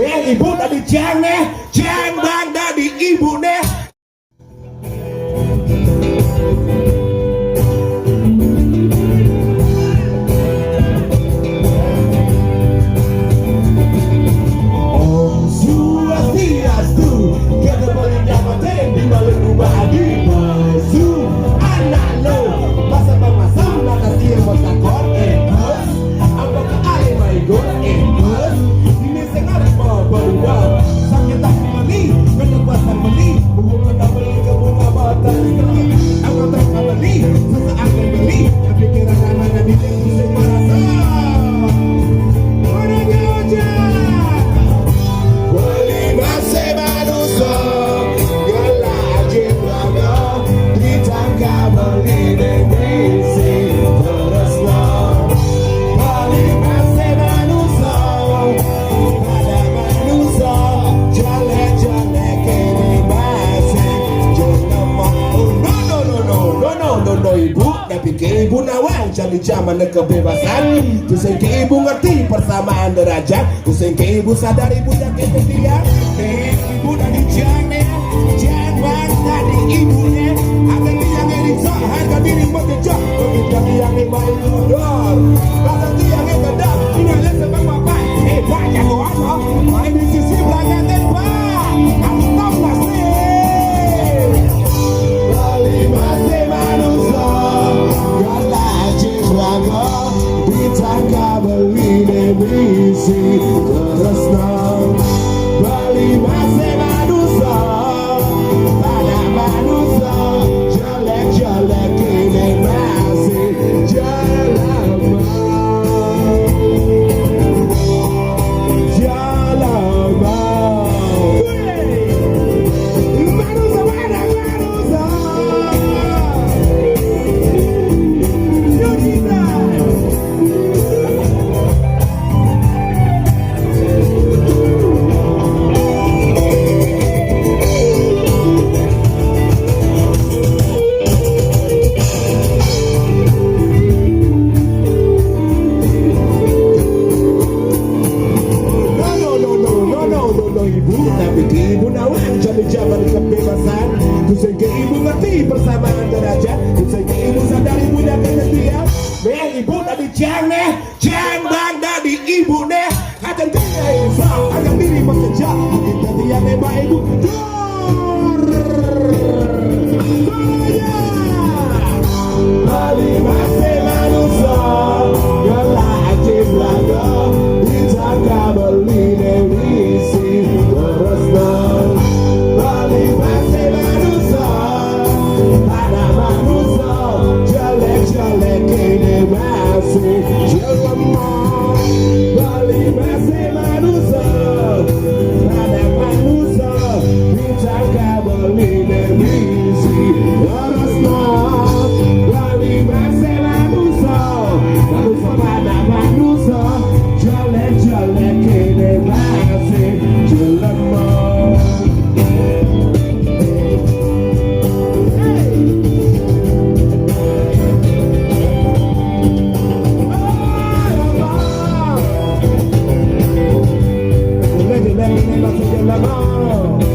ibu dari Jang nih, Jang bang dari ibu nih. Om Swastiastu, kita boleh dapatin di balik rumah di Basu. Anak lo, masa masa nak dia masa kor bos. Apa ke air my god bos. Ini sengaja bawa sakit hati meli, kena kuasa meli, bukan nak beli ke bunga batal sekali. Aku tak beli, sesaat beli, tapi kira mana di tempat semarasa. Orang aja. Wali masih manusia, gelajin laga, ditangkap beli demisi terus lah. Wali masih manusia, ada manusia, jelek-jelek ini masih jangan mau. No, ibu, tapi ke ibu nawang jadi zaman kebebasan. Terus ke ibu ngerti persamaan derajat. Terus ke ibu sadar ibu yang kemudian ibu dari Jane, Jangan dari ibunya. Agar dia ngerisah harga diri mengejar. Begitu yang main mundur, rasa dia ngekedap. Ini adalah sebab bapak banyak orang main di sisi belakang tembak. Aku tahu pasti Bali masih manusia, gelajin laga, ditangkap beli demisi terus nang. Bali masih manusia, ada manusia, jelek-jelek ini masih jalan mau. Manusia mana manusia? No, ibu, tapi ke ibu nawang jadi zaman kebebasan. Terus ke ibu ngerti persamaan derajat. Terus ke ibu sadar ibu dan kesetia. Ibu dari Jang nih, Jang bang dari ibu nih. Akan dia insaf, akan diri bekerja. Kita dia memang ibu Bali masih manusia, gelajin laga, ditangkap beli demisi terus nang. Bali masih manusia, ada manusia, jelek-jelek ini masih jelemah. Bali masih manusia, ada manusia, ditangkap beli demisi terus nang. Bali masih manusia, manusia pada manusia, jelek-jelek ini masih jelemah. Jelek-jelek ini masih jelemah.